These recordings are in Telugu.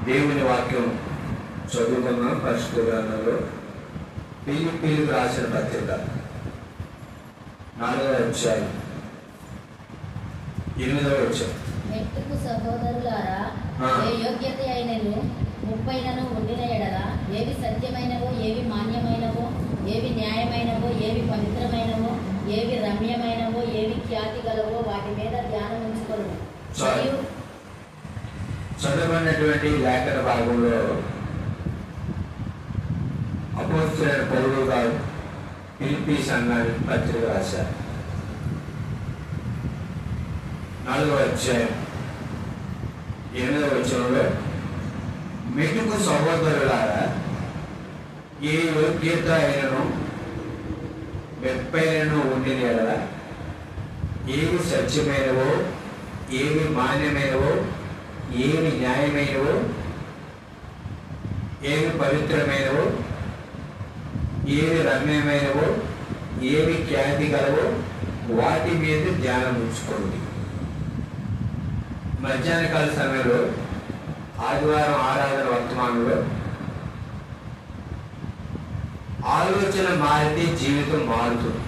దేవుని వాక్యం చదువుకున్నాం. పరిశుద్ధ గ్రంథంలో ఫిలిప్పీయులకు రాసిన పత్రిక 4వ అధ్యాయం 8వ వచనం. మెట్టుకు సహోదరులారా, ఏ యోగ్యత అయినను ముప్పైనను ఉండిన ఎడల, ఏవి సత్యమైనవో, ఏవి మాన్యమైనవో, ఏవి న్యాయమైనవో, ఏవి పవిత్రమైనవో, ఏవి రమ్యమైనవో, ఏవి ఖ్యాతి గలవో వాటి మీద ధ్యానం ఉంచుకొనుము. చదవనటువంటి లేఖన భాగంలో అపోస్తలుడైన పౌలు గారు ఫిలిప్పీ సంఘానికి పత్రిక రాశారు. 4వ అధ్యాయం 8వ వచనంలో, మెట్టుకు సహోదరులారా, ఏ యోగ్యత అయినను మెప్పైనను ఉండిన ఎడల, ఏవి సత్యమైనవో, ఏవి మాన్యమైనవో, ఏవి న్యాయమైనవో, ఏవి పవిత్రమైనవో, ఏవి రమ్యమైనవో, ఏవి ఖ్యాతి గలవో వాటి మీద ధ్యానం ఉంచుకోండి. మధ్యాహ్న కాల సమయంలో ఆదివారం ఆరాధన వర్తమానంలో ఆలోచన మారితే జీవితం మారుతుంది.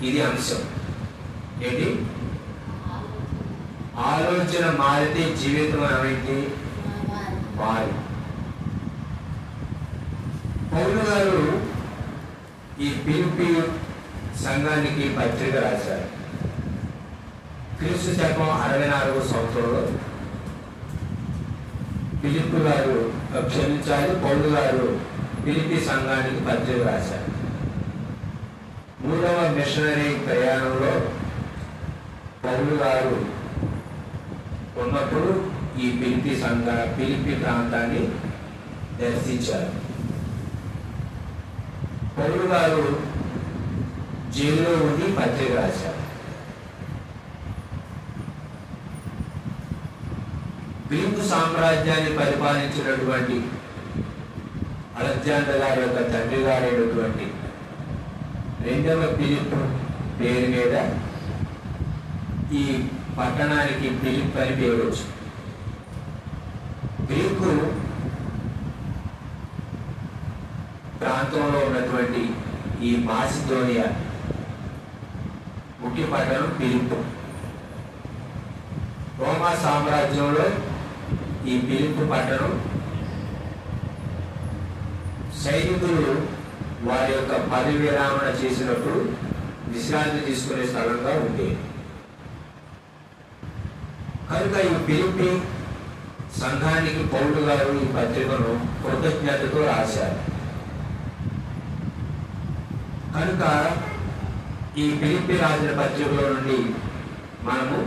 ఇది అంశం. ఏంటి? ఆలోచన మారితే జీవితం అనేది మారి. పౌలు గారు ఈ ఫిలిప్పీ సంఘానికి పత్రిక రాశారు. క్రీస్తు శకం 64వ సంవత్సరంలో ఫిలిప్పు గారు పౌలు గారు ఫిలిప్పీ సంఘానికి పత్రిక రాశారు. 3వ మిషనరీ ప్రయాణంలో పౌలు గారు ఉన్నప్పుడు ఈ ఫిలిప్పీ ప్రాంతాన్ని దర్శించారు. పౌలు గారు జైల్లో ఉండి పత్రిక రాశారు. గ్రీకు సామ్రాజ్యాన్ని పరిపాలించినటువంటి అలెగ్జాండర్ గారి యొక్క తండ్రి గారైనటువంటి 2వ ఫిలిప్ పేరు మీద ఈ పట్టణానికి ఫిలిప్ అని పేరు వచ్చు. గ్రీకు ప్రాంతంలో ఉన్నటువంటి ఈ మాసిదోనియా ముఖ్య పట్టణం ఫిలిప్పు. రోమా సామ్రాజ్యంలో ఈ ఫిలిప్పు పట్టణం సైనికులు వారి యొక్క పదవి విరామణ చేసినప్పుడు విశ్రాంతి తీసుకునే స్థలంగా ఉండేది. కనుక ఈ ఫిలిప్పీ సంఘానికి పౌలు గారు ఈ పత్రికను కృతజ్ఞతతో రాశారు. కనుక ఈ ఫిలిప్పీ రాసిన పత్రికలో నుండి మనము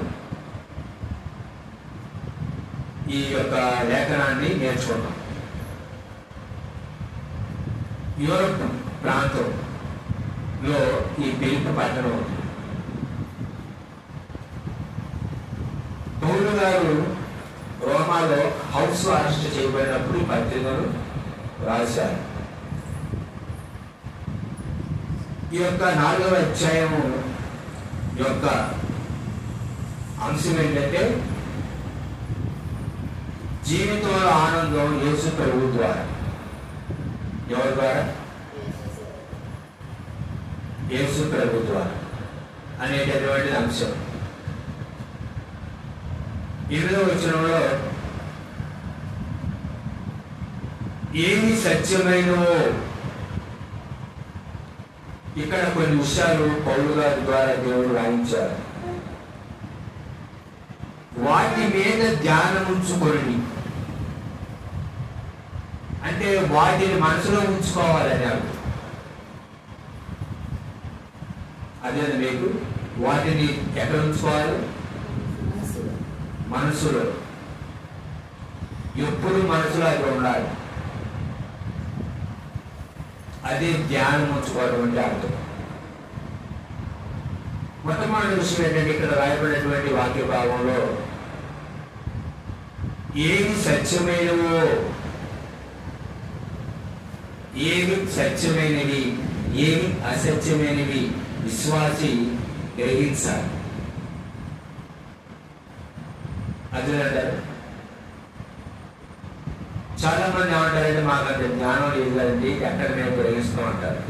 ఈ యొక్క లేఖనాన్ని నేర్చుకుంటాం. యూరప్ ప్రాంతంలో ఈ ఫిలిప్పీ పట్టణం ఉంది. పౌలు గారు రోమాలో హౌస్ అరెస్ట్ చేయబడినప్పుడు ఈ పత్రికను రాశారు. ఈ యొక్క 4వ అధ్యాయము యొక్క అంశం ఏంటంటే, జీవితంలో ఆనందం యేసు ప్రభు ద్వారా. ఎవరి ద్వారా? యేసు ప్రభు ద్వారా అనేటటువంటి అంశం. 8వ వచనంలో, ఏమి సత్యమైనవో, ఇక్కడ కొన్ని విషయాలు పౌలు గారి ద్వారా దేవుడు రాయించారు. వాటి మీద ధ్యానం ఉంచుకొని, అంటే వాటిని మనసులో ఉంచుకోవాలని అర్థం. అదే మీకు వాటిని ఎక్కడ ఉంచుకోవాలి? మనసులో. ఎప్పుడు మనసులో అది ఉండాలి. అదే ధ్యానం ఉంచుకోవడం అంటే అర్థం. మొట్టమొదటి విషయం ఏంటంటే, ఇక్కడ రాయబడినటువంటి వాక్య భాగంలో ఏమి సత్యమైనవో, ఏమి సత్యమైనవి, ఏమి అసత్యమైనవి విశ్వాసి గ్రహించాలి. అది అంటారు. చాలా మంది ఏమంటారంటే మాకు అంత జ్ఞానం లేదు కదండి, ఎక్కడ మేము ప్రయోగిస్తూ ఉంటారు.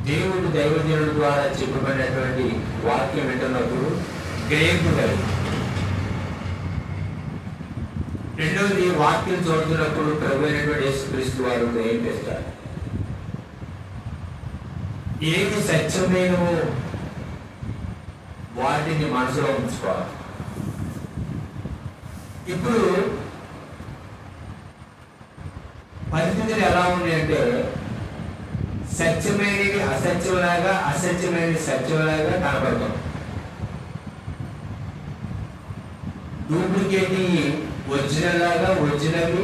దేవుడు దైవజనుడి ద్వారా చెప్పబడినటువంటి వాక్యం వింటున్నప్పుడు గ్రహింపు కలిగి, రెండవది వాక్యం చదువుతున్నప్పుడు ప్రభు అయినటువంటి యేసుక్రీస్తు వారు గ్రహింపిస్తారు. ఏమి సత్యమేనో వాటిని మనసులో ఉంచుకోవాలి. ఇప్పుడు పరిస్థితులు ఎలా ఉన్నాయంటే సత్యమైనవి అసత్యంలాగా, అసత్యమైనవి సత్యంలాగా కనపడతాం. డూప్లికేట్ ఒరిజినల్ లాగా, ఒరిజినల్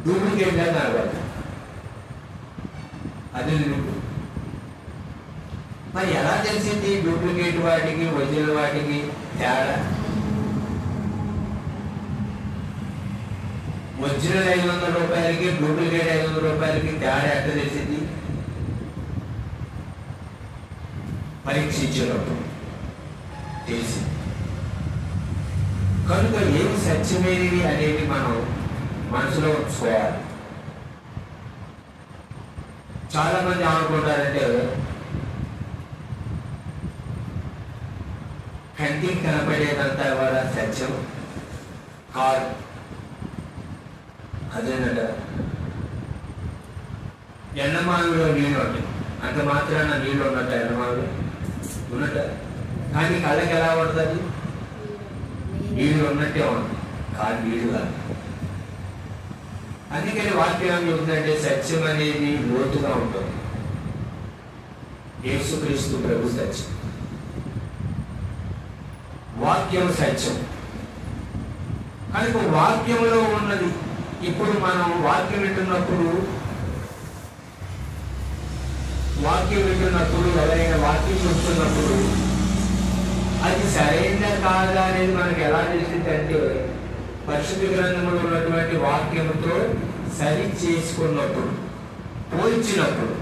డూప్లికేట్ లాగా కనపడతాం. అది మరి ఎలా తెలిసింది డూప్లికేట్ వాటికి ఒరిజినల్ వాటికి తేడా? ఒరిజినల్ 500 రూపాయలకి డూప్లికేట్ 500 రూపాయలకి తేడా ఎట్లా తెలిసింది? పరీక్షించినప్పుడు తెలిసింది. కనుక ఏమి సత్యమైనవి అనేది మనం మనసులో ఉంచుకోవాలి. చాలా మంది ఏమనుకుంటారంటే కంటికి కనపడేదంతా కూడా సత్యం కాదు. అదేనట ఎండమావిలో నీళ్ళు ఉంటాయి, అంత మాత్రాన నీళ్ళు ఉన్నట్ట ఎండమావిలో ఉన్నట్ట, కానీ కళ్ళకి ఎలా ఉంటుంది? నీళ్ళు ఉన్నట్టే ఉంటుంది, కానీ నీళ్ళు కాదు. అందుకని వాక్యం ఏం చెబుతుందంటే సత్యం అనేది లోతుగా ఉంటుంది. యేసుక్రీస్తు ప్రభు సత్యం, వాక్యం సత్యం. కనుక వాక్యంలో ఉన్నది. ఇప్పుడు మనం వాక్యం వింటున్నప్పుడు ఎవరైనా వాక్యం చెప్తున్నప్పుడు అది సరైన కాదా అనేది మనకు ఎలా తెలిసింది అంటే పరిశుద్ధ గ్రంథంలో ఉన్నటువంటి వాక్యంతో సరి చేసుకున్నప్పుడు, పోల్చినప్పుడు,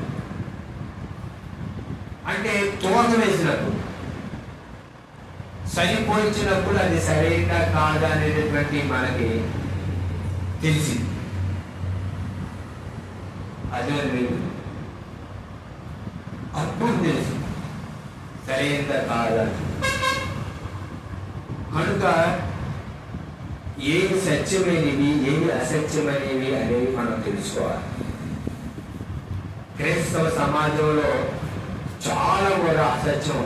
అంటే తోక వేసినప్పుడు, సరిపోల్చినప్పుడు అది సరైన కాదా అనేటటువంటి మనకి తెలిసింది. అదే అప్పుడు తెలుసు సరైన కాదా. కనుక ఏవి సత్యమైనవి, ఏవి అసత్యమైనవి అనేవి మనం తెలుసుకోవాలి. క్రైస్తవ సమాజంలో చాలా కూడా అసత్యం,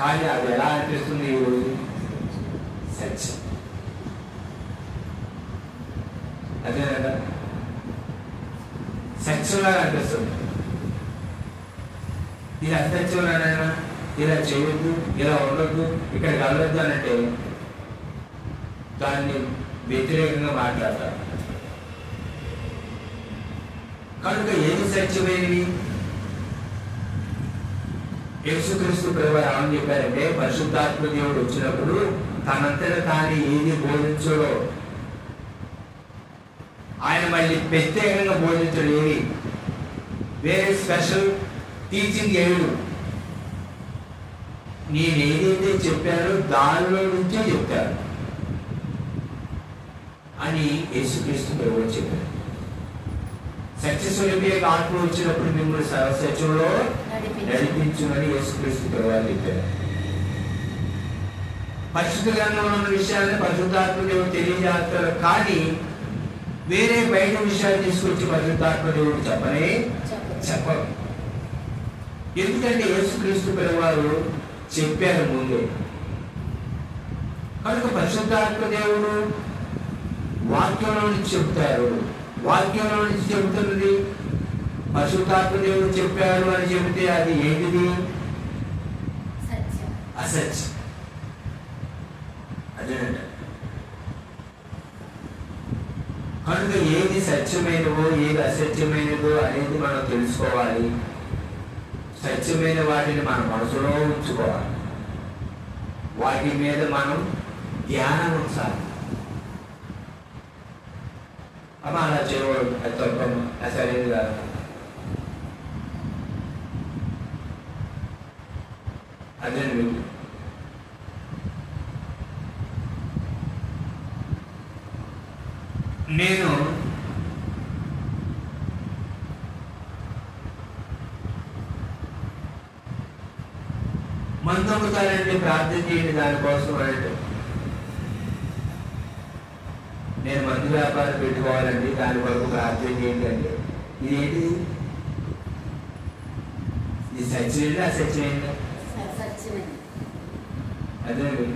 కానీ అది ఎలా అనిపిస్తుంది ఈరోజు? సత్యం. అదేనా సత్యంలా అనిపిస్తుంది. ఇది అసత్యంలానైనా ఇలా చేయొద్దు, ఇలా ఉండొద్దు, ఇక్కడికి వెళ్ళొద్దు అనంటే దాన్ని వ్యతిరేకంగా మాట్లాడతారు. కనుక ఏది సత్యమైనవి? యేసుక్రీస్తు ప్రభువు ఏమని చెప్పారంటే పరిశుద్ధాత్మ దేవుడు వచ్చినప్పుడు తనంతట తాను ఏది బోధించడో ఆయన మళ్ళీ ప్రత్యేకంగా బోధించడు. ఏది వేరే స్పెషల్ టీచింగ్ ఏడు. నేనేదైతే చెప్పానో దానిలో నుంచే చెప్తాను అని యేసుక్రీస్తు ప్రభువు చెప్పారు. సత్యస్వరూపి ఆత్మ వచ్చినప్పుడు మిమ్మల్ని సత్యంలో నడిపించుమని యేసుక్రీస్తు ప్రభువు చెప్పారు. పరిశుద్ధ గ్రంథంలో ఉన్న విషయాన్ని పరిశుద్ధాత్మ దేవుడు తెలియజేస్తారు, కానీ వేరే బయట విషయాలు తీసుకొచ్చి పరిశుద్ధాత్మ దేవుడు చెప్పరు. ఎందుకంటే యేసుక్రీస్తు ప్రభువారు చెప్పారు ముందే. కనుక పరిశుద్ధాత్మ దేవుడు వాక్యంలో నుంచి చెప్తారు. వాక్యంలో నుంచి చెబుతున్నది పరిశుద్ధాత్మ దేవుడు చెప్పారు అని చెబితే అది ఏంటిది? అసత్యం. అదేనంట. కనుక ఏది సత్యమైనవో ఏది అసత్యమైనదో అనేది మనం తెలుసుకోవాలి. సత్యమైన వాటిని మన మనసులో ఉంచుకోవాలి. వాటి మీద మనం ధ్యానం ఉంచాలి. అమ్మ అలా చేయకూడదు, అది తప్పమ్మ, అది సరైనది కాదు. అదే మీకు నేను మందముతానండి, ప్రార్థన చేయండి దానికోసం అంటే నేను మందు వ్యాపారం పెట్టుకోవాలండి దాని వరకు ప్రార్థన చేయండి అంటే ఇదేంటి? ఇది సత్యమైందా అసత్యమైందా? అదేనండి.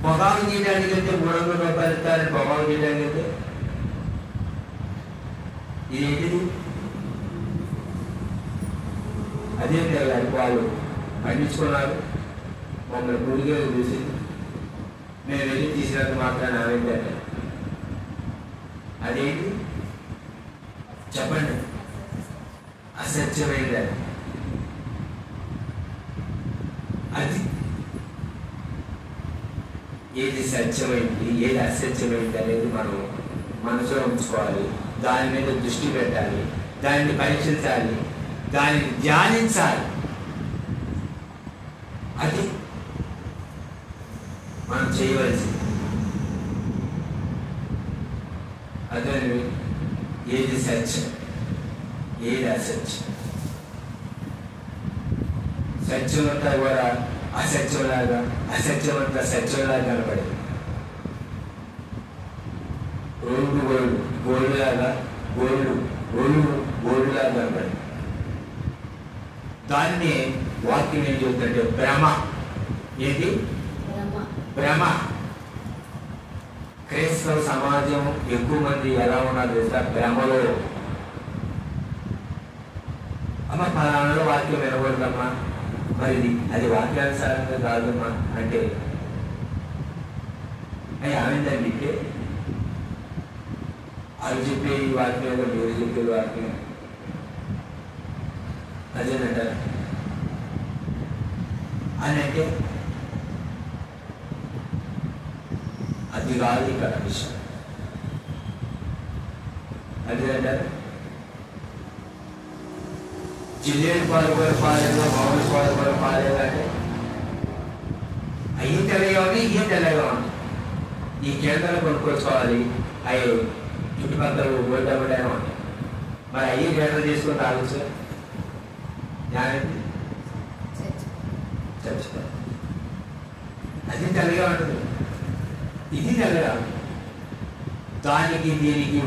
పొగాకు చేయడానికి అయితే 300 రూపాయలు ఇస్తారని పొగాకు చేయడానికి అయితే ఇదేంటిది? అదేం లేదు, వాళ్ళు పండించుకున్నారు, మమ్మల్ని గుడిగా చూసి మేము వెళ్ళి తీసినంత మాత్రాన్ని ఆవేంటే అదేంటి చెప్పండి? అసత్యమైంది. అది ఏది సత్యమైంది ఏది అసత్యమైంది అనేది మనం మనసులో ఉంచుకోవాలి, దాని మీద దృష్టి పెట్టాలి, దాన్ని పరీక్షించాలి, దాన్ని ధ్యానించాలి. అది మనం చేయవలసింది. అదే ఏది సత్యం ఏది అసత్యం. సత్యం అంతా కూడా అసత్యంలాగా, అసత్యం అంతా సత్యంలాగా కనపడేది. గోల్డ్లాగా గోల్డ్లాగా కనపడేది. దాన్ని వాక్యం ఏం చెబుతుంటే భ్రమ. ఏంటి? భ్రమ. క్రైస్తవ సమాజం ఎక్కువ మంది ఎలా ఉన్నారు తెలుసా? భ్రమలో. అమ్మ ఫలానాలో వాక్యం వినకూడదమ్మా, మరి అది వాక్యానుసారంగా కాదమ్మా అంటే అవి ఆమెందండి. అవి చెప్పే ఈ వాక్యం మీరు చెప్పే వాక్యం అదేనంటారు అని అంటే అది కాదు ఇక్కడ విషయం. అదేనంటారు జిల్లేడు పాలెంలో మామూలు పాలెం అంటే అయ్యి తెల్లగా ఉంది, ఇయ్యం తెల్లగా ఉంది. ఈ కేంద్రాలు కొనుక్కోవాలి, అవి చుట్టుపక్కల గోల్డబడ్డానే ఉంటాయి. మరి అయ్యి కేంద్రం చేసుకుని తాగొచ్చు. చచ్చిపోయి అది తెల్లగా ఉంటుంది, ఇది తెల్లగా ఉంటుంది. దానికి దీనికి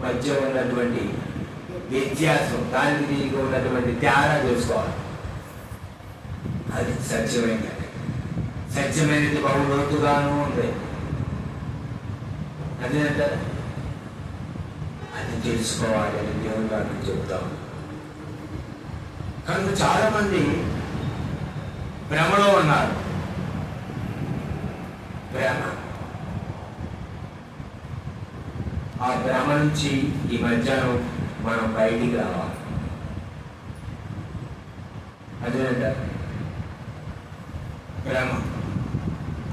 మధ్య ఉన్నటువంటి వ్యత్యాసం, దానికి దీనికి ఉన్నటువంటి తేడా తెలుసుకోవాలి. అది సత్యమైనది. సత్యమైనది బహు లోతుగాను ఉంది. అదేంటారు అది తెలుసుకోవాలి అని దేవుని వాటిని చెప్తాము. కనుక చాలా మంది భ్రమలో ఉన్నారు. భ్రమ. ఆ భ్రమ నుంచి ఈ మధ్యాహ్నం మనం బయటికి రావాలి. అదేంట భ్రమ.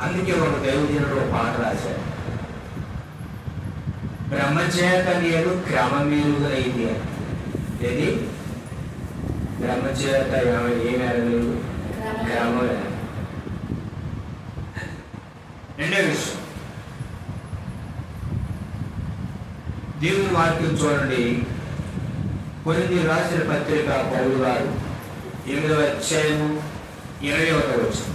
అందుకే ఒక దైవజనుడు ఒక పాట రాశారు. బ్రహ్మచేత నేను క్రమమీరుగైంది అని. ఏది? బ్రహ్మచేత ఏమి అడగలేదు, క్రమం. రెండో విషయం, దేవుని వాక్యం చూడండి. కొరింథీయులకు రాసిన పత్రిక పౌలు గారు 8వ అధ్యాయము 20వ వచనం.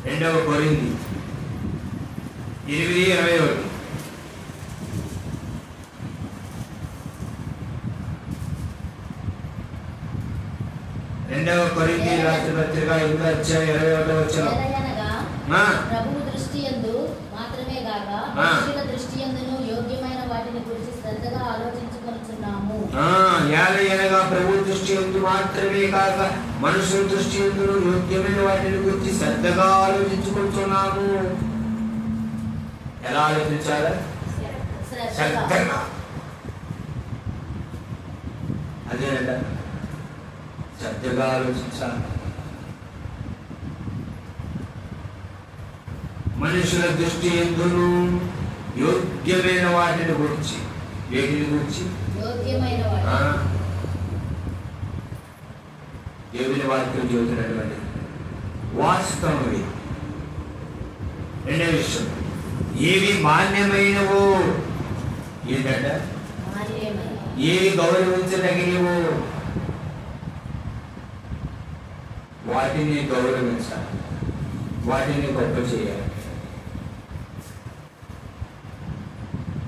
2వ కొరింథీ 8:21. రెండవ కొరింథీయులకు రాసిన పత్రిక 8వ అధ్యాయం 21వ వచనం. ప్రభువు దృష్టి యందు మాత్రమే గాక మనుషుల దృష్టి యందును యోగ్యమైన వాటిని గురించి శ్రద్ధగా ఆలోచించుకొనుచున్నాము. ఏలయనగా ప్రభు దృష్టి యందు మాత్రమే కాక మనుషుల దృష్టి యందును యోగ్యమైన వాటిని గురించి శ్రద్ధగా ఆలోచించుకుంటున్నాము. ఎలా ఆలోచించాలి? శ్రద్ధగా. అదేనంట, శ్రద్ధగా ఆలోచించాలి. మనుషుల దృష్టి ఎందును యోగ్యమైన వాటిని గురించి, వేటిని గురించి? దేవుని వాక్యం చెబుతున్నటువంటి వాస్తవం ఇది. రెండో విషయం, ఏవి మాన్యమైనవో, ఏంటంట ఏవి గౌరవించదగినవో వాటిని గౌరవించాలి, వాటిని గొప్ప చేయాలి.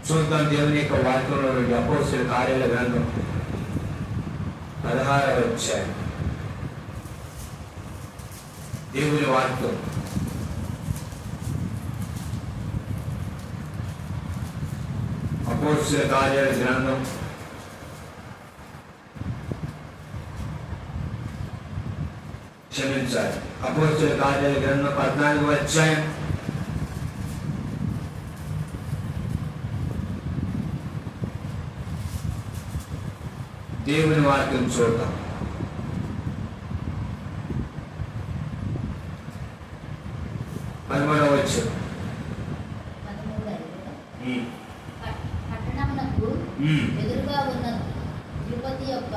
చూద్దాం దేవుని యొక్క వాక్యంలో నుండి అపోస్తలుల కార్యాల గ్రంథం 16వ అధ్యాయం. దేవుని వాక్యం అపోస్తలుల కార్యాల గ్రంథం క్షమించాలి అపోస్తలుల కార్యాల గ్రంథం 14వ అధ్యాయం దేవుని వాక్యం చూద్దాం. 13వ వచనం. పట్టణమునకు ఎదురుగా ఉన్న తిరుపతి యొక్క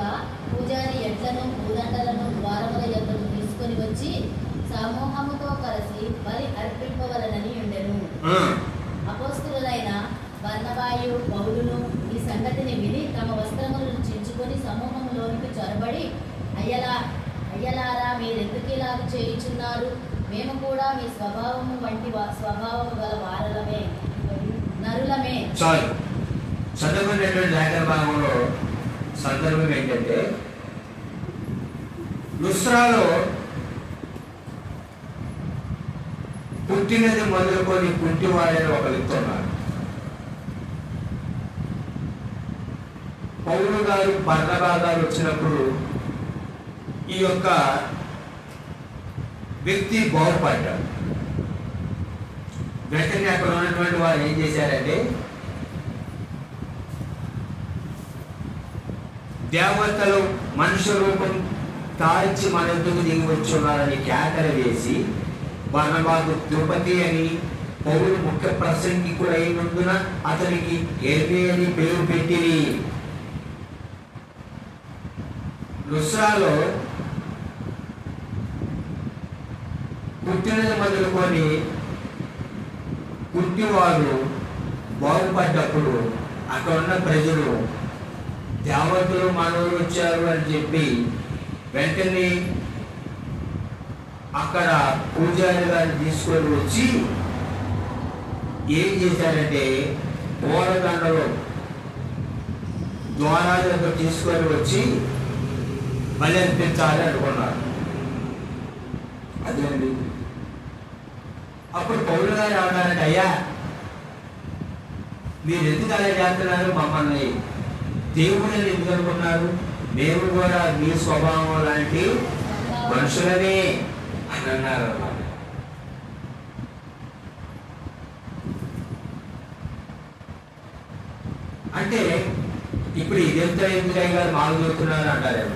పూజారి ఎడ్లను పూదండలను ద్వారముల యొద్దకు తీసుకొని వచ్చి సమూహముతో కలిసి బలి అర్పింపవలనని ఉండెను. అపోస్తలులైన బర్నబాయు పౌలును ఈ సంగతిని విని తమ వస్త్రములను చించుకొని సమూహంలోనికి చొరబడి, అయ్యలారా మీరెందుకు ఇలాగ చేయుచున్నారు? మేము కూడా మీ స్వభావము వంటి స్వభావము గల వారలమే, నరులమే. చాలు. చదువుకునేటువంటి లేఖన భాగంలో సందర్భం ఏంటంటే, లుస్త్రాలో పుట్టినది మొదలుకొని పుట్టివాడని ఒక వ్యక్తి ఉన్నారు. పౌలు గారు బర్నబా గారు వచ్చినప్పుడు ఈ యొక్క వ్యక్తి బాగుపడ్డాడు. వెంటనే అక్కడ ఉన్నటువంటి వారు ఏం చేశారంటే, దేవతలు మనుష్య రూపం తాల్చి మన ఎందుకు దిగి వచ్చున్నారని కేకలు వేసి బర్నబాకు తిరుపతి అని, పౌలు ముఖ్య ప్రసంగికుడు అయినందున అతనికి ఎర్మి అని పేరు పెట్టి, లుస్త్రాలో పుట్టినది మొదలుకొని పుట్టివాడు బాగుపడ్డప్పుడు అక్కడ ఉన్న ప్రజలు దేవతలు మనవులు వచ్చారు అని చెప్పి వెంటనే అక్కడ పూజారి గారిని తీసుకొని వచ్చి ఏం చేశారంటే, పూలదండలు ద్వారాలకు తీసుకొని వచ్చి బలి అర్పించాలి అనుకున్నారు. అదేండి. అప్పుడు పౌలు గారు ఏమన్నారంటే, అయ్యా మీరు ఎందుకు అలా చేస్తున్నారు? మమ్మల్ని దేవుడిని ఎందుకు అనుకున్నారు? మేము కూడా మీ స్వభావం లాంటి మనుషులనే అని అన్నారు. అంటే ఇప్పుడు ఇదెంత ఎందుకు అయ్యారు మాకు చెప్తున్నారు అంటారేమో.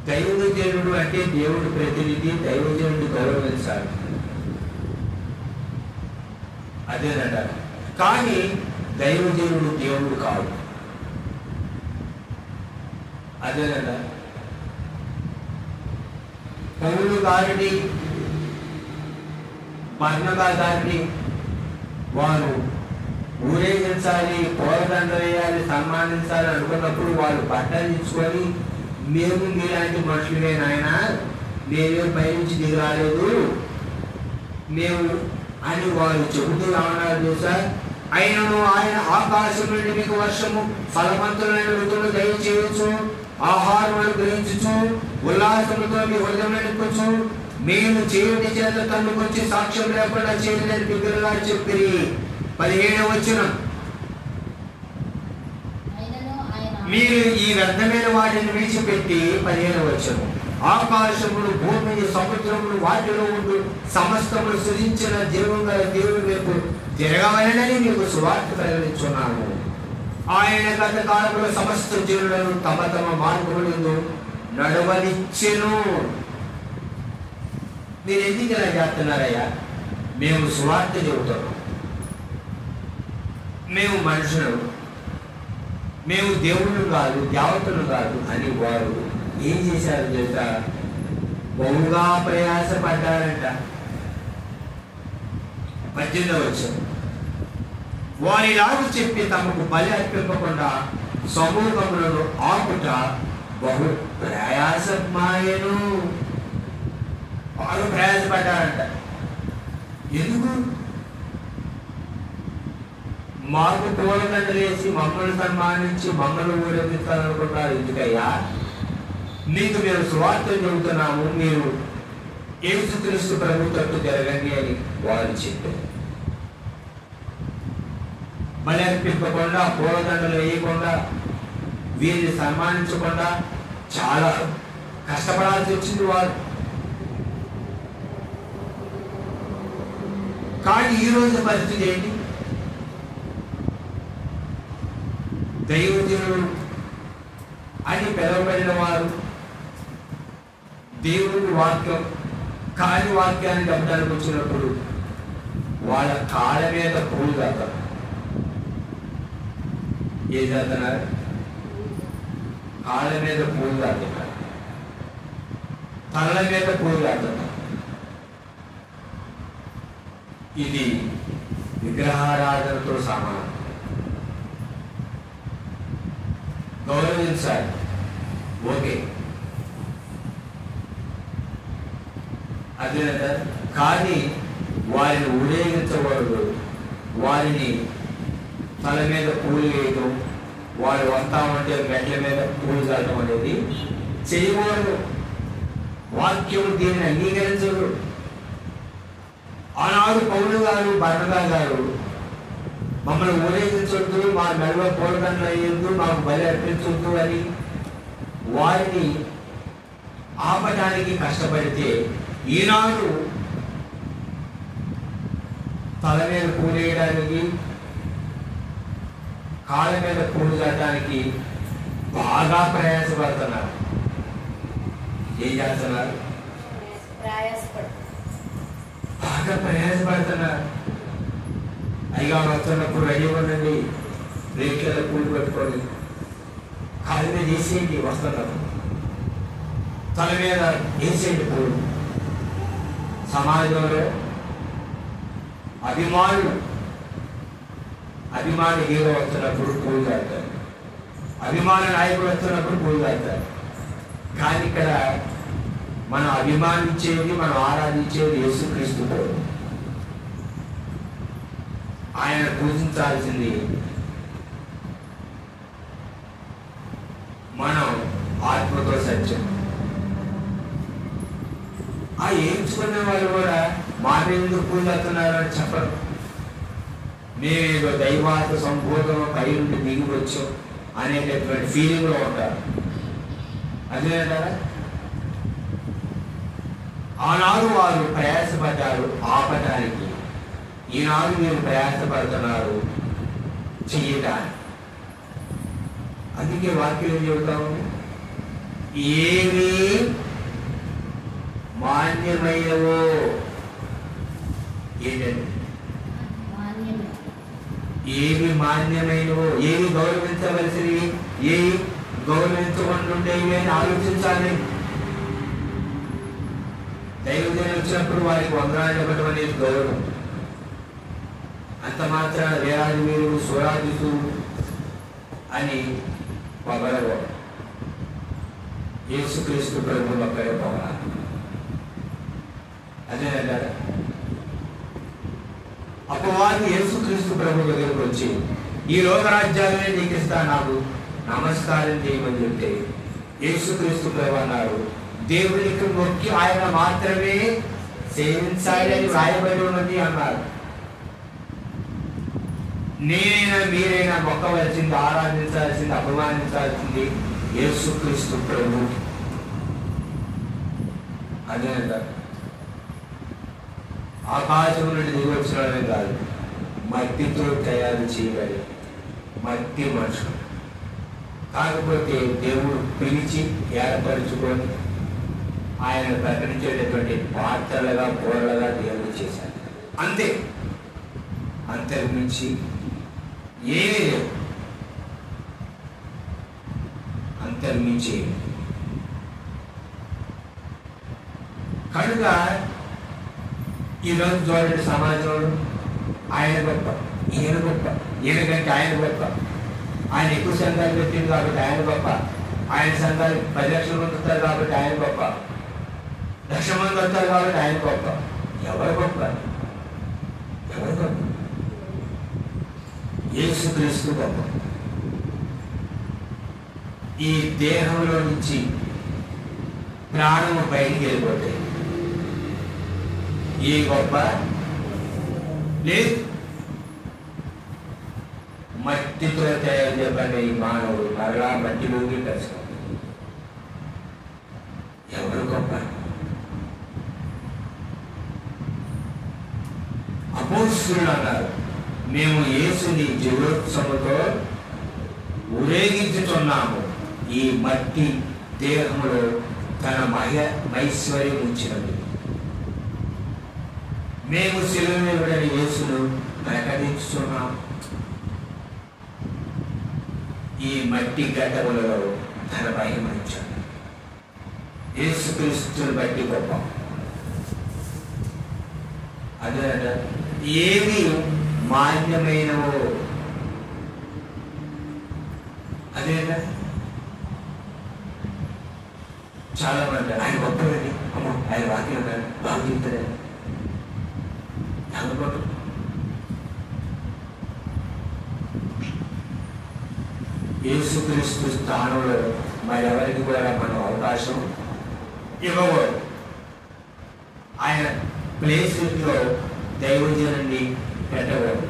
దైవజనుడు అంటే దేవుడి ప్రతినిధి, దైవజనుడు గౌరవించాలి, అదేనంటారు. కానీ దైవజనుడు దేవుడు కాదు, అదేనంట. పౌలు గారిని బర్నబా గారిని వారు ఊరేగించాలి, పూలదండ వేయాలి, సన్మానించాలి అనుకున్నప్పుడు వాళ్ళు బట్టలు ఇచ్చుకొని, మేము మీలాంటి మనుషులే నాయన, మేమే పైనుంచి దిగి రాలేదు మేము అని వారు చెబుతూ రావడానికి చూసా. అయినను ఆయన ఆకాశం నుండి మీకు వర్షము ఫలవంతులైన ఋతువులు దయచేయచ్చు, ఆహారం అనుగ్రహించు, ఉల్లాసములతో మీ హృదయం నింపచ్చు, మేము చేయుడి చేత తన్నుకొచ్చి సాక్ష్యం లేకుండా చేయలేని బిడ్డలుగా చెప్పి. 17వ వచనం, మీరు ఈ వ్యర్థమైన వాటిని విడిచిపెట్టి. 15వ వచనం, ఆకాశములు భూమిని సముద్రములు వాటిలో ఉండు సమస్తములు సృజించిన జీవం గల దేవుని వైపు తిరగవలనని మీకు సువార్త ప్రకటించున్నాను. ఆయన గత కాలంలో సమస్త జీవులను తమ తమ మార్గములందు నడవనిచ్చెను. మీరు ఎందుకు ఇలా చేస్తున్నారయ్యా? మేము సువార్త చెబుతున్నాం, మేము మనుషులు, మేము దేవుళ్ళు కాదు, దేవతలు కాదు అని వారు ఏం చేశారు తెలుసా? బహుగా ప్రయాసపడ్డారంట. 18వ వచనం, వారిలాగా చెప్పి తమకు బలి అర్పింపకుండా సమూహములను ఆపుట బహు ప్రయాసమాయెను. బాగా ప్రయాసపడ్డారంట. ఎందుకు? మాకు పూలదండలు వేసి మమ్మల్ని సన్మానించి మమ్మల్ని ఊరేగిస్తారనుకుంటారు. ఎందుకయ్యా? మీకు మేము సువార్త చెబుతున్నాము, మీరు యేసుక్రీస్తు ప్రభు తట్టు జరగండి అని వారు చెప్పారు. బలి అర్పింపకుండా, పూలదండలు వేయకుండా, వీరిని సన్మానించకుండా చాలా కష్టపడాల్సి వచ్చింది వారు. కానీ ఈరోజు పరిస్థితి ఏంటి? దైవజనులు అని పిలువబడిన వారు దేవుని వాక్యం కాని వాక్యాన్ని చెప్పడానికి వచ్చినప్పుడు వాళ్ళ కాళ్ళ మీద పూలు కాస్తారు. ఏం చేస్తున్నారు? కాళ్ళ మీద పూలు కాస్తున్నారు, తలల మీద పూలు కాస్తున్నారు. ఇది విగ్రహారాధనతో సమానం. గౌరవించాలి, ఓకే, అదే. కానీ వారిని ఊరేగించకూడదు. వారిని తల మీద పూలు వేయడం, వారు వస్తామంటే మెట్ల మీద పూలు చల్లడం అనేది చేయకూడదు. వాక్యం దీన్ని అంగీకరించదు. ఆనాడు పౌలు గారు, బర్నబా గారు మమ్మల్ని ఊరేగించొద్దు, మా మెడలో పూలదండలు వేయొద్దు, మాకు బలి అర్పించొద్దు అని వారిని ఆపడానికి కష్టపడితే, ఈనాడు తల మీద పూలు వేయడానికి, కాళ్ళ మీద పూలు చల్లడానికి బాగా ప్రయాసపడుతున్నారు. ఏం చేస్తున్నారు? బాగా ప్రయాసపడుతున్నారు. అయ్యా వస్తున్నప్పుడు రెడీ ఉండండి, రేట్లలో పూలు పెట్టుకొని కాళ్ళ మీద వేసేయండి, వస్తున్నారు తల మీద వేసేయండి పూలు. సమాజంలో అభిమాని హీరో వస్తున్నప్పుడు పూలు తాగుతారు, అభిమాన నాయకుడు వస్తున్నప్పుడు పూలు తాగుతారు. కానీ ఇక్కడ మనం అభిమానించేది, మనం ఆరాధించేది యేసుక్రీస్తు ప్రభు. ఆయన పూజించాల్సింది మనం ఆత్మతో సత్యం. ఆ ఏడ్చుకున్న వాళ్ళు కూడా మాకెందుకు పూజ చేస్తున్నారు అని చెప్పరు. మేమేదో దైవాత్మ సంబోధన పై నుండి దిగి వచ్చాం అనేటటువంటి ఫీలింగ్లో ఉంటారు. అదేంటారా? ఆనాడు వారు ప్రయాసపడ్డారు ఆపటానికి, ఈనాడు మీరు ప్రయాసపడుతున్నారు చెయ్యటానికి. అందుకే వాక్యం ఏం చెబుతాము? ఏమి మాన్యమైనవో, ఏంటండి ఏమి మాన్యమైనవో, ఏమి గౌరవించవలసినవి, ఏమి గౌరవించకుండా ఉండేవి అని ఆలోచించాలి. దైవజనం వచ్చినప్పుడు వారికి వందనాలు ఇవ్వడం అనేది గౌరవం. అంత మాత్రాన వేలాది వీరుడు స్వరాజుసు అని పొగడవు. యేసుక్రీస్తు ప్రభు ఒక్కడే పొగడాలి. అదే అంటారా? అపవాది యేసుక్రీస్తు ప్రభు దగ్గరకు వచ్చి ఈ లోకరాజ్యాలనే నీకు ఇస్తా, నాకు నమస్కారం చేయమని చెప్తే యేసుక్రీస్తు ప్రభు అన్నారు, దేవునికి మొక్కి ఆయన మాత్రమే సేవించాలి అని రాయబడి ఉన్నది అన్నారు. నేనైనా మీరైనా మొక్కవలసింది, ఆరాధించాల్సింది, అభిమానించాల్సింది యేసుక్రీస్తు ప్రభు. అదేనంటారు. ఆకాశం నుండి దిగి వచ్చినమే కాదు, మట్టితో తయారు చేయబడి మట్టి మనుషులు. కాకపోతే దేవుడు పిలిచి ఏర్పరచుకొని ఆయన ప్రకటించేటటువంటి పాత్రలుగా, కూరలుగా దేవుడు చేశాడు. అంతే, అంతకుమించి ఏమీ లేవు. అంతకుమించి కనుక ఈరోజు చూడండి సమాజంలో ఆయన గొప్ప, ఈయన గొప్ప, ఈయనకంటే ఆయన గొప్ప, ఆయన ఎక్కువ సంఘాలు పెట్టింది కాబట్టి ఆయన గొప్ప, ఆయన సంఘాలు 10 లక్షల మంది వస్తారు కాబట్టి ఆయన గొప్ప, 1,00,000 మంది వస్తారు కాబట్టి ఆయన గొప్ప. ఎవరు గొప్ప? ఎవరు గొప్ప? యేసుక్రీస్తు గొప్ప. ఈ దేహంలో నుంచి ప్రాణము బయటికి వెళ్ళిపోతాయి. ఏ గొప్ప లేదు. మట్టితో తయారు చేయబడిన ఈ మానవుడు మరలా మట్టిలోకి కలుసుకోవాలి. ఎవరు గొప్ప? అపోస్తలులు అన్నారు, మేము యేసుని జీవోత్సవంతో ఊరేగించుతున్నాము. ఈ మట్టి దేహంలో తన మైశ్వర్యం ఉంచినది. మేము శిలువని యేసును ప్రకటిస్తున్నాము. ఈ మట్టి ఘటములలో తన మహిమించాడు. యేసుక్రీస్తుని బట్టి గొప్ప. అదే ఏవి మాన్యమైనవో అదేనా. చాలా మంది ఆయన గొప్పదండి, అమ్మో ఆయన వాక్యం బాగా చెప్తారని అనుకోవటం. యేసుక్రీస్తు స్థానంలో మరెవరికి కూడా మనం అవకాశం ఇవ్వకూడదు. ఆయన ప్లేస్లో దైవజనుని పెట్టకూడదు.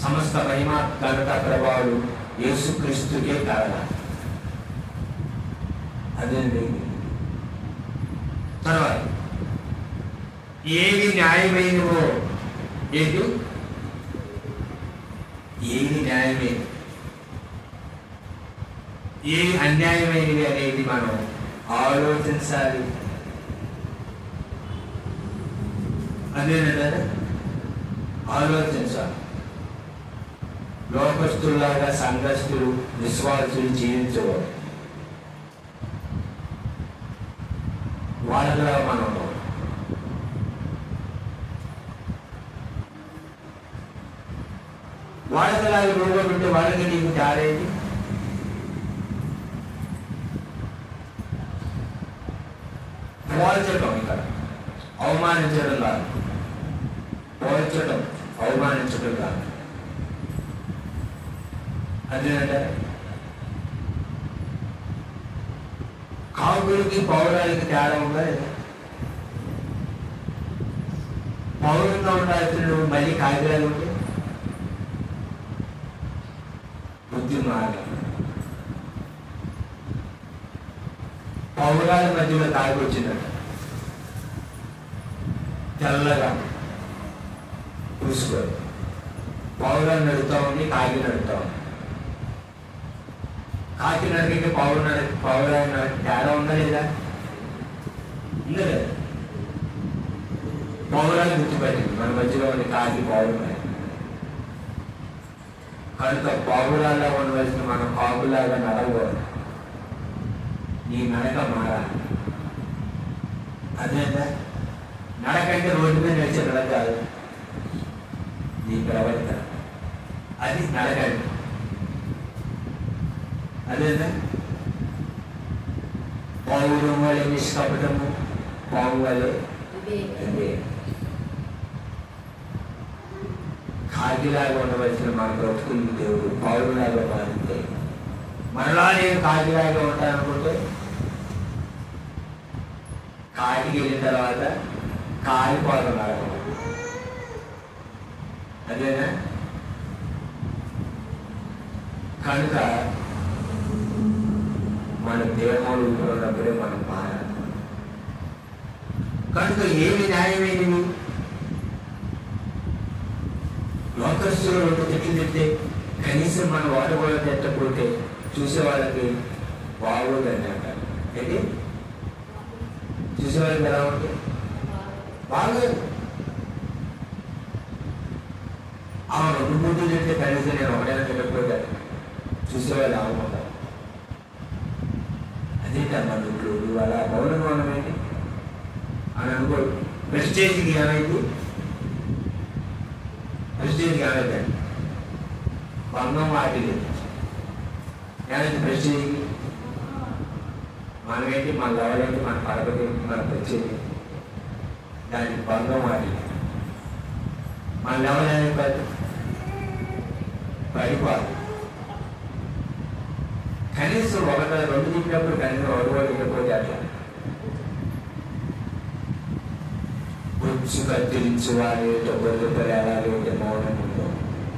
సమస్త మహిమ ఘనత ప్రభావాలు యేసుక్రీస్తుకే కారణం. అదేంటి తర్వాత ఏది న్యాయమైనవో ఏది న్యాయమే, ఏది అన్యాయమైనవి అనేది మనం ఆలోచించాలి. అదేనంటారా? ఆలోచించాలి. లోకస్తుల్లాగా సంఘస్థులు విశ్వాసులు జీవించకూడదు. వాళ్ళలో మనం వాళ్ళలాగా రూపం ఉంటే వాళ్ళకి నీకు తేడేది. పోల్చడం, ఇక్కడ అవమానించడం కాదు, పోల్చడం అవమానించడం కాదు. అదేనంటే కాపులకి పౌరాలకి తేడా ఉందా? పౌరంగా ఉండాల్సిన మళ్ళీ కాగితాలు ఉంటే బుద్ధి మారదు. పౌరాల మధ్యలో తాగి వచ్చిందట, తెల్లగా పూసుకోరు. పౌరాలు నడుపుతా ఉంది, కాకి నడుపుతా ఉంది. కాకి నడికి పౌరాలు తేడా ఉందా లేదా? ఉందా లేదా? పౌరాలు గుర్తుపెట్టింది మన మధ్యలో ఉంది కాకి పౌరం. కనుక పౌరాల్లో ఉండవలసిన మనం కాకులాగా నడవకూడదు. నీ నడక మారాలి. అదేంటా నడకంటే రోడ్డు మీద నడిచే నడక కాదు, నీ ప్రవర్తన అది నడకండి. అదేంటా పౌరం వల్లే నిష్కపటము, పావు వల్లే కాకిలాగా ఉండవలసిన మన బ్రతుకులు దేవుడు పౌరులాగా మారితే, మనలా నేను కాకిలాగా ఉంటాననుకుంటే కాటికి వెళ్ళిన తర్వాత కాలిపోతున్నారు. అదేనా? కనుక మన దేహంలో ఉన్నప్పుడే మనం మారాలి. కనుక ఏమి న్యాయమైనవి? లోకస్తులు 2 చెట్లు తింటే కనీసం మన వాడు కూడా తిట్టకపోతే చూసే వాళ్ళకి బాగోదని అంటారు. ఏంటి చూసేవాళ్ళకి ఎలా ఉంటే బాగోదు. ఆ 2 పూటలు తింటే కనీసం నేను ఒకటైనా తిట్టకపోతే చూసేవాళ్ళు ఆగుకుంటారు. అదే ఏంటమ్మా నువ్వు అలా మౌనంగా ఉన్నామేంటి అని అనుకో. ప్రెస్టేజ్కి ఏమైంది? ప్రెస్టేజ్కి ఏమైందండి? భంగం వాటిలేదు. ఏమైంది ప్రెస్టేజ్కి? మనమేంటి, మన లెవెలేంటి, మన పరపతి ఏంటి, మన ప్రత్యేకత, దానికి భంగం వాటిలేదు. మన లెవెల్ ఏమైపోదు, పడిపోదు. కనీసం ఒకటి రెండు చెప్పినప్పుడు కనీసం ఒకటి చెప్పిపోతే అట్లా కొంచెం కత్తిరించి వారి గొర్రె ఎలాగే మౌనం ఉందో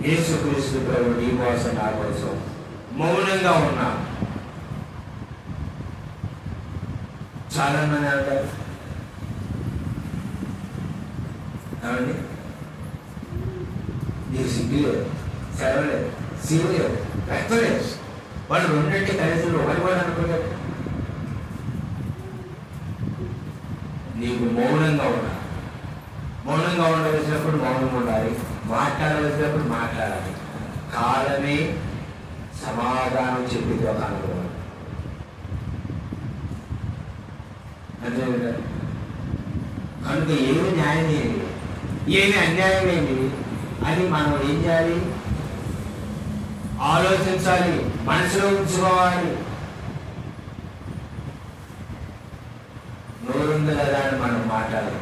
యేసుక్రీస్తు ప్రభు నీ కోసం నా కోసం మౌనంగా ఉన్నా. చాలా మంది అంటారు ఏమండి నీకు సిగ్గులేదు, సెలవులేదు, సీలేదు, పెట్టలేదు. వాళ్ళు రెండింటి కలిసి ఒకటి కూడా అనుకోలేదు. నీకు మౌనంగా ఉండాలి. మౌనంగా ఉండవలసినప్పుడు మౌనంగా ఉండాలి, మాట్లాడవలసినప్పుడు మాట్లాడాలి. కాలమే సమాధానం చెప్పింది ఒక అనుభవం. అంతే కదా. కనుక ఏమి న్యాయం ఏంటి, ఏమి అన్యాయం ఏంటి అని మనం ఏం చేయాలి? ఆలోచించాలి, మనసులో ఉంచుకోవాలి. నోరుంది కదా అని మనం మాట్లాడాలి.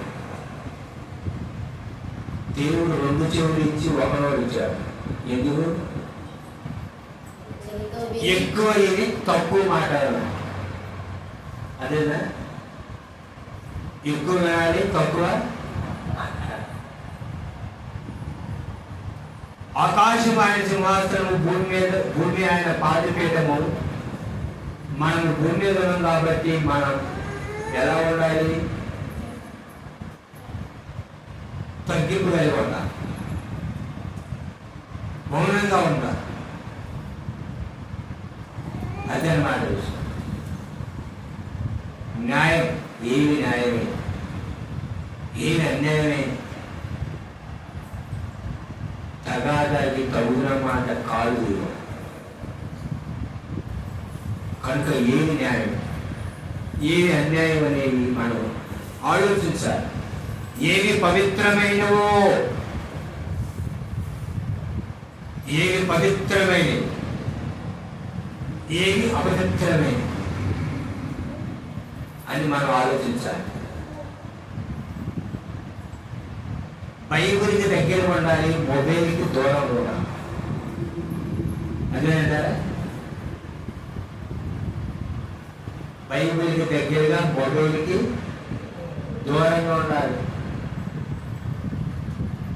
దేవుడు రెండు చెవులు ఇచ్చి ఒక నోరు ఇచ్చాడు. ఎందుకు? ఎక్కువ ఇది తక్కువ మాట్లాడాలి. అదేనా? ఎక్కువ వినాలి, తక్కువ ఆకాశం ఆయన సింహాసనము, భూమి ఆయన పాదపీఠము. మనం భూమి మీద ఉన్నాం కాబట్టి మనం ఎలా ఉండాలి? తగ్గింపు కలిగి ఉండాలి, మౌనంగా ఉండాలి. అదే అన్నమాట విషయం. న్యాయం ఏమి న్యాయమే, ఏమి అన్యాయమే, తగాదాకి తగున మాట కాదు. కనుక ఏమి న్యాయం, ఏమి అన్యాయం అనేది మనం ఆలోచించాలి. ఏవి పవిత్రమైనవో, ఏవి పవిత్రమైనవి, ఏవి అపవిత్రమైనవి అని మనం ఆలోచించాలి. బైబిల్కి దగ్గర ఉండాలి, మొబైల్కి దూరం ఉండాలి. అదేంటారా? బైబిల్కి దగ్గరగా, మొబైల్కి దూరంగా ఉండాలి.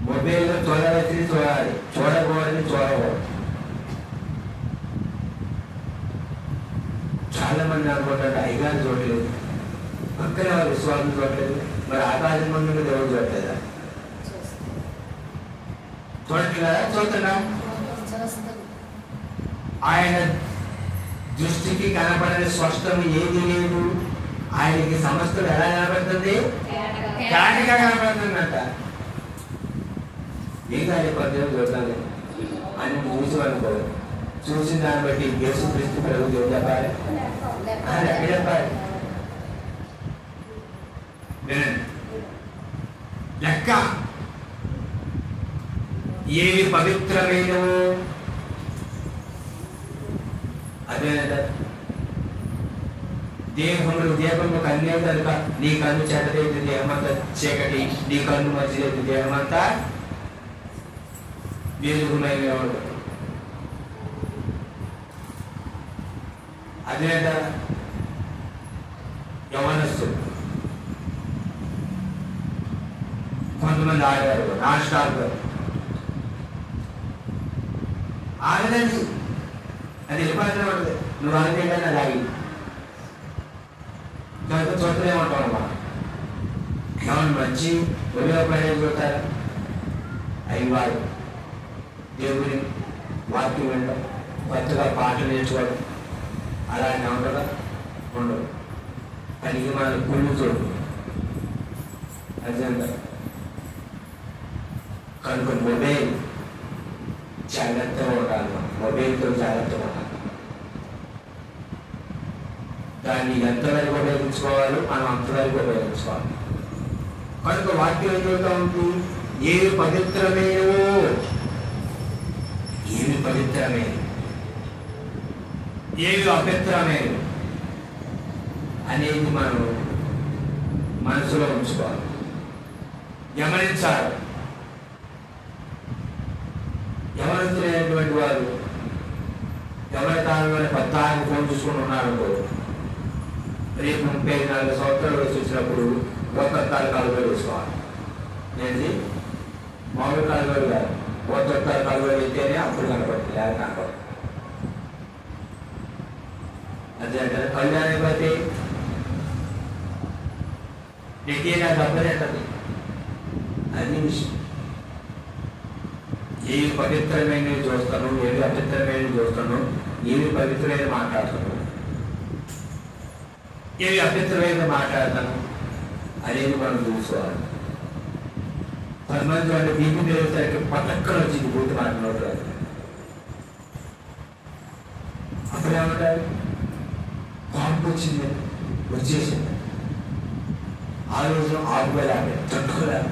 మొబైల్లో చూడవలసింది చూడాలి, చూడకూడదని చూడకూడదు. చాలా మంది అనుకుంటారు అయ్యగారు చూడలేదు, పక్కన వారి విశ్వాసం చూడలేదు, మరి ఆకాశం ముందు దేవుడు చూడలేదా? చూడట్లేదా? చూస్తున్నా. ఆయన దృష్టికి కనపడని స్పష్టం ఏది లేదు. ఆయనకి సమస్తం ఎలా కనపడుతుంది? తేటగా కనపడుతుందంట. ఏం కాదు పద్ధతి చూడాలి అని చూసి అనుకో. చూసిన దాన్ని బట్టి యేసుక్రీస్తు ప్రభు ఏం చెప్పాలి? చెప్పాలి లెక్క. ఏవి పవిత్రమైనవో అదే దేహములు దేహము కన్నే కనుక నీ కన్ను చెడ్డదైతే దేహమంతా చీకటి, నీ కన్ను మంచిదైతే దేహమంతా వెలుగుమైన. అదేంట యవనస్తులు కొంతమంది ఆడారు నాన్ స్టాప్ ఆడదండి. అది వెళ్ళిపోతూనే ఉంటుంది. నువ్వు అనుకుంటే అది ఆగి దాంతో చూడలేమంటావు అన్నమాట. ఏమన్నా మంచి ఉపయోగపడే చూస్తారు. అయ్యవారు దేవుని వాక్యం వినడం, కొత్తగా పాటలు నేర్చుకోవడం అలాంటి ఉండగా ఉండవు. పనికి మన కుళ్ళు చూడు. అదే కనుక మొబైల్ జాగ్రత్తగా ఉండాలి. మొబైల్తో జాగ్రత్తగా ఉండాలి. దాన్ని ఎంతవరకు ఉపయోగించుకోవాలో మనం అంతవరకు ఉపయోగించుకోవాలి. కనుక వాక్యం ఏం చెబుతా ఉంటుంది? ఏవి పవిత్రమైనవో, ఏవి పవిత్రమైనవి, ఏవి అపవిత్రమైనవి అనేది మనం మనసులో ఉంచుకోవాలి, గమనించాలి. గమనించలేనటువంటి వారు ఎవరి కాలంలో 16 ఫోన్ చూసుకుని ఉన్నారనుకో, రేపు 34 సంవత్సరాలు వచ్చి వచ్చినప్పుడు కొత్త కాలువలు వేసుకోవాలి. ఏంటి మామూలు కాలువలు కాదు, కొత్త కాలువలు వెళ్తేనే అప్పుడు కనపడుతుంది, లేదా కనపడుతుంది. అదే అంటారు కళ్యాణం అయితే నెట్టినా దెబ్బతింటది. అది విషయం. ఏవి పవిత్రమైనవి చూస్తాను, ఏవి అపవిత్రమైనవి చూస్తాను, ఏవి పవిత్రమైన మాట్లాడతాను, ఏవి అపవిత్రమైన మాట్లాడతాను అనేది మనం చూసుకోవాలి. 10 మంది వాళ్ళు బీపీ పెరుగుతానికి పక్కన వచ్చింది బూతి మాట్లాడుతారు. అప్పుడేమంటారు? కాంపు వచ్చింది, వచ్చేసింది. ఆ రోజు ఆపుకోలేక తట్టుకోలేక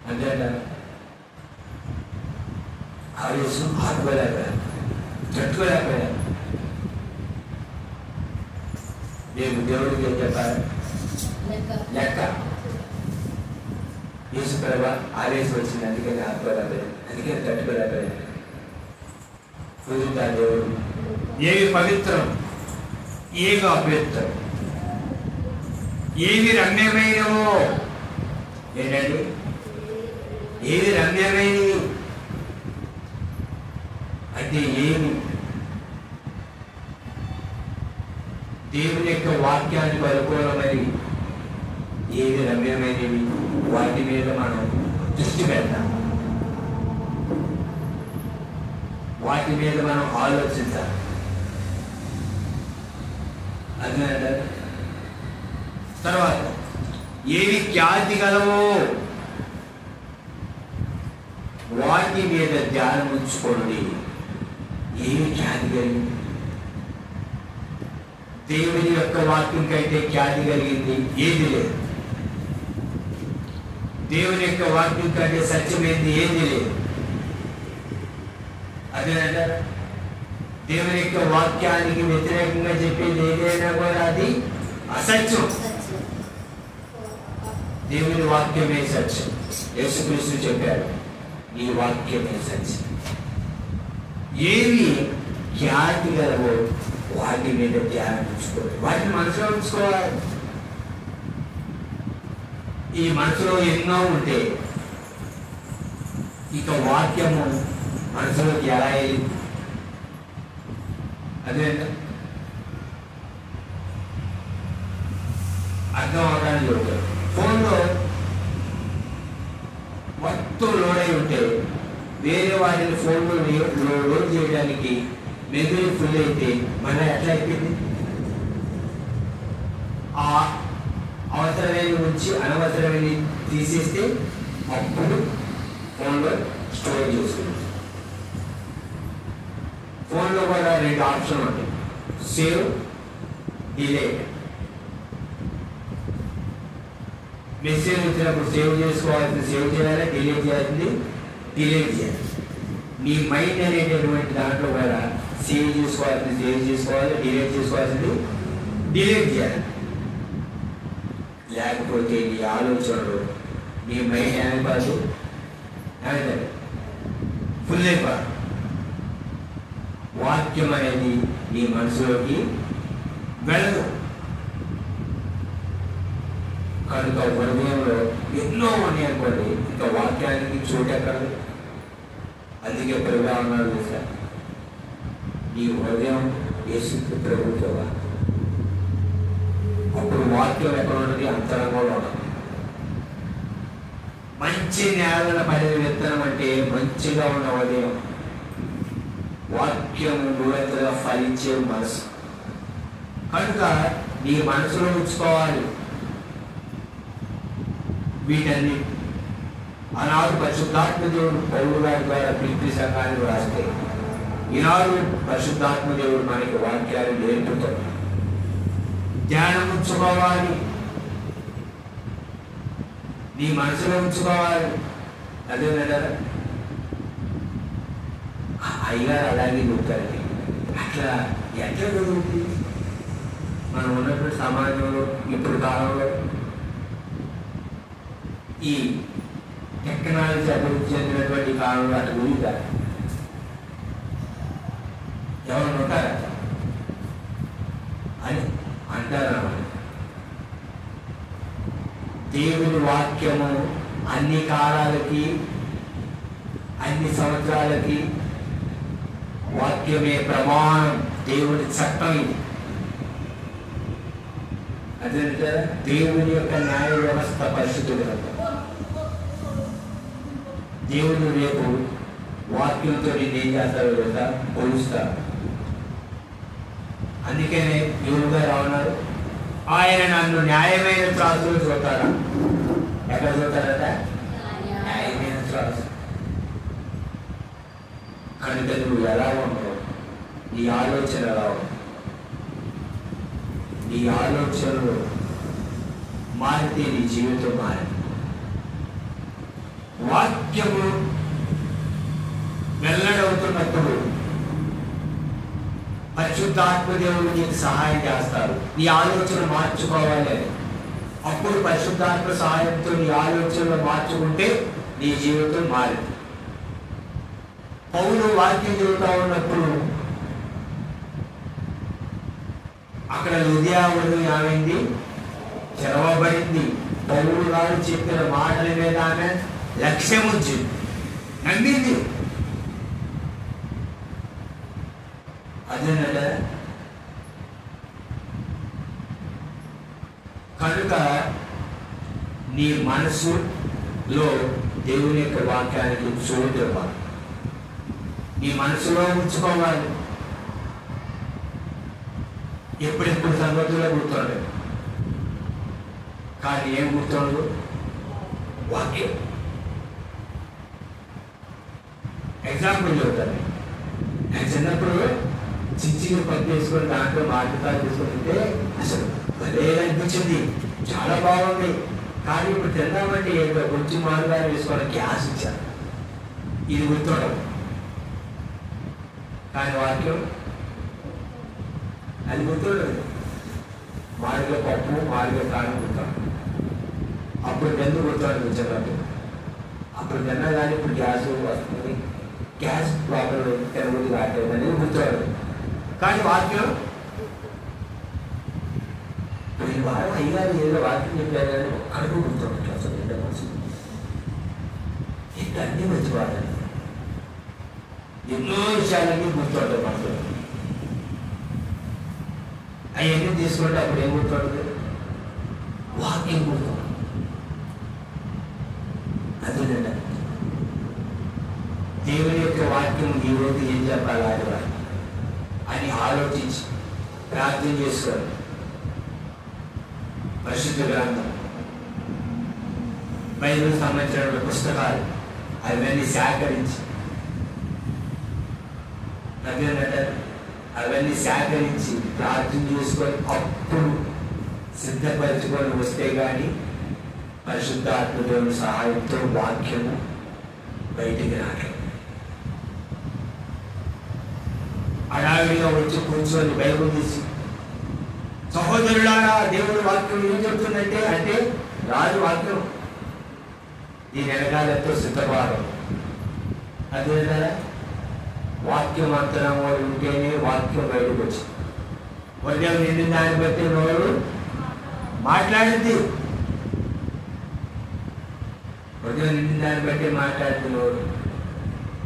అంతే అంటారు. ఆ రోజు ఆపుకోలేకపోయాను, తట్టుకోలేకపోయాను. నేను దేవుడికి ఏం చెప్పాలి? లెక్క. యేసు ప్రభు ఆవేశం వచ్చింది, అందుకని ఆపుకోలేకపోయాను, అందుకని తట్టుకోలేకపోయాను. కుదురుతా దేవుడు. ఏవి పవిత్రం, ఏవి అపవిత్రం, ఏవి రమ్యమైనవో, ఏంటండి ఏవి రమ్యమైనవి అంటే ఏమి దేవుని యొక్క వాక్యానికి అనుకూలమైనవి, ఏవి రమ్యమైనవి వాటి మీద మనం దృష్టి పెడతాం, వాటి మీద మనం ఆలోచించాలి. అర్థమైందా? తర్వాత ఏవి ఖ్యాతి గలవో వాటి మీద ధ్యానం ఉంచుకోండి. ఏమి ఖ్యాతి కలిగింది? దేవుని యొక్క వాక్యం కంటే ఖ్యాతి కలిగింది ఏది లేదు. దేవుని యొక్క వాక్యం కంటే సత్యమైంది ఏది లేదు. అదేనంటారా? దేవుని యొక్క వాక్యానికి వ్యతిరేకంగా చెప్పేది ఏదైనా కూడా అది అసత్యం. దేవుని వాక్యమే సత్యం. యేసుక్రీస్తు చెప్పారు, ఈ వాక్యమే సత్యం. ఏవి ఖ్యాతి గలవో వాటి మీద ధ్యానం ఉంచుకోవాలి, వాటిని మనసులో ఉంచుకోవాలి. ఈ మనసులో ఎన్నో ఉంటే ఇక వాక్యము మనసులోకి ఎలా వెళ్ళింది? అదే అర్థం అవడానికి చెబుతారు. ఫోన్లో మొత్తం లోడ్ అయి ఉంటే వేరే వాటిని ఫోన్లో లోడ్ చేయడానికి మెమరీ ఫుల్ అయితే మన ఎట్లా అయిపోయింది? ఆ అవసరమైన నుంచి అనవసరమైన తీసేస్తే అప్పుడు ఫోన్లో స్టోర్ చేసుకుంది. ఫోన్లో కూడా 2 ఆప్షన్ ఉంటాయి, సేవ్, డిలీట్. మెసేజ్ వచ్చినప్పుడు సేవ్ చేసుకోవాల్సింది సేవ్ చేయాలి, డిలీట్ చేయాల్సింది డిలీట్ చేయాలి. నీ మైండ్ అనేటటువంటి దాంట్లో కూడా సేవ్ చేసుకోవాల్సింది సేవ్ చేసుకోవాలి, డిలీట్ చేసుకోవాల్సింది డిలీట్ చేయాలి. లేకపోతే నీ ఆలోచనలు నీ మైండ్ ఏమైపోదు, ఏమైందండి ఫుల్ అయిపోదు. వాక్యం అనేది నీ మనసులోకి వెళ్ళదు. కనుక హృదయంలో ఎన్నో ఉన్నాయి అనుకోండి, ఇంకా వాక్యానికి చోటు ఎక్కడ? అందుకే ప్రభువా అన్నాడు తెలుసా, నీ హృదయం యేసు ప్రభుత్వ. అప్పుడు వాక్యం ఎక్కడ ఉన్నది? అంతరంగంలో ఉన్నది. మంచి నేలన పడిన విత్తనం అంటే మంచిగా ఉన్న హృదయం, వాక్యము నువ్వెంతగా ఫలించే మనసు. కనుక నీ మనసులో ఉంచుకోవాలి వీటన్ని. ఆనాడు పరిశుద్ధాత్మ దేవుడు పౌలు గారి ద్వారా పిలిపి సంఘానికి రాస్తే ఈనాడు పరిశుద్ధాత్మ దేవుడు మనకి వాక్యాలు నేర్పుతాడు. ధ్యానం ఉంచుకోవాలి, నీ మనసులో ఉంచుకోవాలి. అదేనా అయ్యగారు అలాగే చెప్తారండి. అట్లా ఎట్లా జరుగుతుంది మనం ఉన్నటువంటి సమాజంలో ఇప్పుడు కాలంలో? ఈ టెక్నాలజీ అభివృద్ధి చెందినటువంటి కాలంలో అటు గురిగా ఎవరు ఉంటారా అని అంటారన్నమాట. దేవుని వాక్యము అన్ని కాలాలకి అన్ని సంవత్సరాలకి వాక్యమే ప్రమాణం, దేవుని చట్టం ఇది. అదేంటే దేవుని యొక్క న్యాయ వ్యవస్థ పరిశుద్ధుడు. దేవుడు రేపు వాక్యంతో నేను ఏం చేస్తారో లేదా పోలుస్తారు. అందుకనే యోగు గారు అవునారు, ఆయన నన్ను న్యాయమైన త్రాసులు చూస్తారా? ఎక్కడ చూస్తారట? న్యాయమైన త్రాసు. కనుక నువ్వు ఎలా ఉన్నావు, నీ ఆలోచన ఎలా ఉంది? నీ ఆలోచనలు మారితే నీ జీవితం మారింది. వాక్యము వెల్లడవుతున్నప్పుడు పరిశుద్ధాత్మదేవుడు నీకు సహాయం చేస్తారు. నీ ఆలోచన మార్చుకోవాలి. అప్పుడు పరిశుద్ధాత్మ సహాయంతో నీ ఆలోచనలు మార్చుకుంటే నీ జీవితం మారింది. పౌలు వాక్యం చదువుతా ఉన్నప్పుడు అక్కడ లుదియావడు ఏమైంది? చెరవబడింది. పౌలు గారు చెప్పిన మాటల మీద ఆమె లక్ష్యం వచ్చింది, నమ్మింది. అదేనట. కనుక నీ మనసులో దేవుని యొక్క వాక్యానికి చోటు ఇవ్వాలి, నీ మనసులో ఉంచుకోవాలి. ఎప్పుడెప్పుడు సంగతుల్లో గుర్తుండదు, కానీ ఏం గుర్తుండదు? వాక్యం. ఎగ్జాంపుల్ చెబుతాను. నేను చిన్నప్పుడు చిన్న పని చేసుకొని దాంట్లో మాటలు తీసుకుంటే అసలు భలే అనిపించింది, చాలా బాగుంది. కానీ ఇప్పుడు తిన్నామంటే ఏదో కొంచెం మారుగా వేసుకోవడం గ్యాస్ ఇచ్చారు, ఇది గుర్తుండదు. కానీ వాక్యం అది గుర్తుండదు. మారుగా పప్పు, మారుగా కారం గుర్తాం. అప్పుడు ఎందుకు గుర్తుండదు చిన్నప్పుడు? అప్పుడు తిన్నా కానీ ఇప్పుడు గ్యాస్ వస్తుంది, గ్యాస్ ప్రాబ్లం తెలుగు కావట్లేదు అనేది గుర్తుండదు. కానీ వాక్యం ఈ వారం అయ్యారు ఏదో వాక్యం చెప్పారు కానీ ఒక్కడికి గుర్తుండదు. అసలు ఎంత మనసు ఇంత అన్ని మంచి వాడాలి, ఎన్నో విషయాలన్నీ గుర్తుంటాయి మనసులో. అవన్నీ తీసుకుంటే అప్పుడు ఏం గుర్తుండదు? వాక్యం గుర్తు. అదేనండి దేవుని యొక్క వాక్యం ఈరోజు ఏం చెప్పాలి ఆదివారం అని ఆలోచించి ప్రార్థన చేసుకోవాలి. పరిశుద్ధ గ్రంథం, బైబిల్ సంబంధించిన పుస్తకాలు అవన్నీ సేకరించి అవన్నీ సేకరించి ప్రార్థన చేసుకొని అప్పుడు సిద్ధపరచుకొని వస్తే కానీ పరిశుద్ధాత్మదేవుని సహాయంతో వాక్యము బయటికి రావట్లేదు. అడావిడిగా వచ్చి కూర్చొని బైబిల్ తీసి సహోదరులారా దేవుడి వాక్యం ఏం చెప్తుందంటే అంటే రాజు వాక్యం దీని వెనకాలతో సిద్ధపడాలి. అదే వాక్యం అంతరం ఉంటేనే వాక్యం బయటకు వచ్చింది. ఉదయం నిండి దాన్ని బట్టి నోరు మాట్లాడింది, ఉదయం నిండి దాన్ని బట్టి మాట్లాడింది నోరు.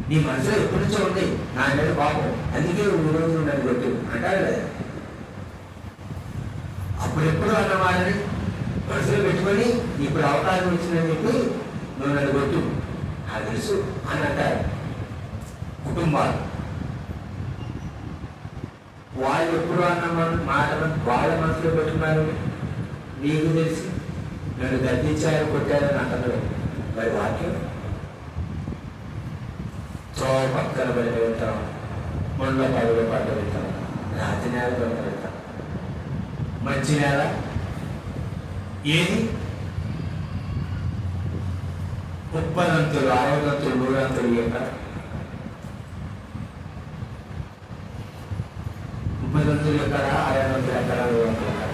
నీ మనసులో ఎప్పటి నుంచో ఉంది నా మీద పాపం, అందుకే ఈరోజు నన్ను కొట్టు అంటారు కదా. అప్పుడెప్పుడు అన్నమాటని మనసులో పెట్టుకొని ఇప్పుడు అవకాశం ఇచ్చిందని చెప్పి నువ్వు నన్ను కొట్టు నాకు తెలుసు అని అంటారు. కుటుంబాలు వాళ్ళు ఎప్పుడు అన్న మాట వాళ్ళ మనసులో పెట్టుకున్నారు. నీకు తెలిసి నన్ను గద్దించారు, కొట్టారని అంటున్నారు. మరి వాక్యం త్రోవ పక్కన పడి వెళ్తాం. మొండ్ల పదవిలో పంట విత్తనం, రాతి నేల పంట విత్తనం, మంచి నేల ఏది 30 అంతులు 60 అంతులు 100 అంతులు ఎక్కడ 30 అంతులు ఎక్కడ 60 అంతులు ఎక్కడ 100 అంతులు ఎక్కడ.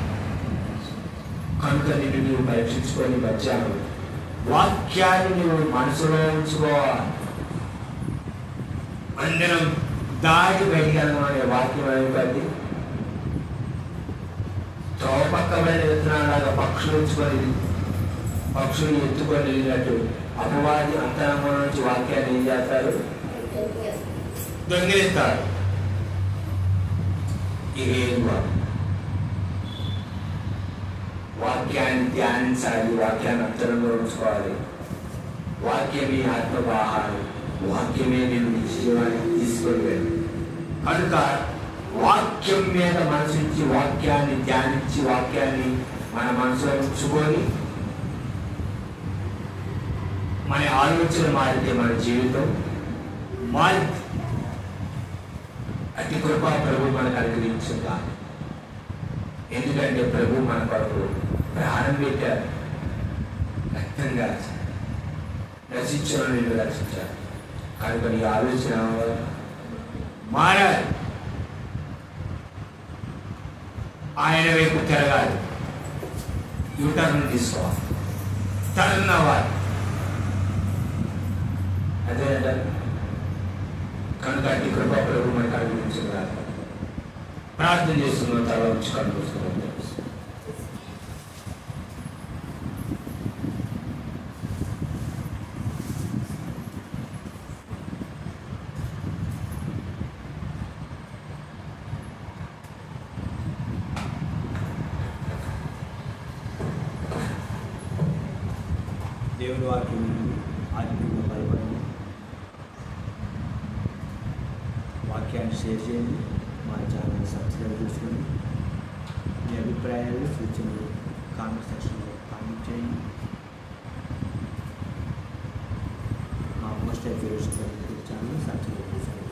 కనుక నిన్ను నువ్వు పరీక్షించుకొని వచ్చాను. వాక్యాన్ని నువ్వు మనసులో ఉంచుకోవాలి. మందిరం దాటి బయటికి అనే వాక్యం అనేది తోపక్కమైన విత్తనాలాగా పక్షులు ఎత్తుకొని వెళ్ళినట్టు అపవాది అంతరంగం నుంచి వాక్యాన్ని ఏం చేస్తారు? దొంగిలిస్తారు. వాక్యాన్ని ధ్యానించాలి, వాక్యాన్ని అంతరంలో ఉంచుకోవాలి. వాక్యమే ఆత్మవాహాలు, వాక్యమే నేను జీవానికి తీసుకొని వెళ్ళి కనుక వాక్యం మీద మనసుంచి వాక్యాన్ని ధ్యానించి వాక్యాన్ని మన మనసులో ఉంచుకొని మన ఆలోచన మారితే మన జీవితం మారింది. అతి కృపా ప్రభు మనకు అనుగ్రహించుగా. ఎందుకంటే ప్రభు మన కొరకు ప్రాణం పెట్టారు, రక్తంగా రచించిన నిన్ను రక్షించారు. కనుక నీ ఆలోచన మారాలి, ఆయన వైపు తిరగాలి, యూటర్న్ తీసుకోవాలి, టర్న్ అవ్వాలి. అదే అంటారు. కనుక అట్టి కృపా ప్రభు మనకు అనుగ్రహించుగా. ప్రార్థన చేస్తున్నాం, తల వచ్చి కనిపిస్తున్నాం. దేవుని వాక్యం ఆత్మీయంగా బలపడండి. వాక్యాన్ని షేర్ చేయండి. మా ఛానల్ సబ్స్క్రైబ్ చేసుకోండి. మీ అభిప్రాయాలు సూచనలు కామెంట్ సెక్షన్లో కామెంట్ చేయండి. మా మోస్ట్ ఛానల్ సబ్స్క్రైబ్ చేసుకోండి.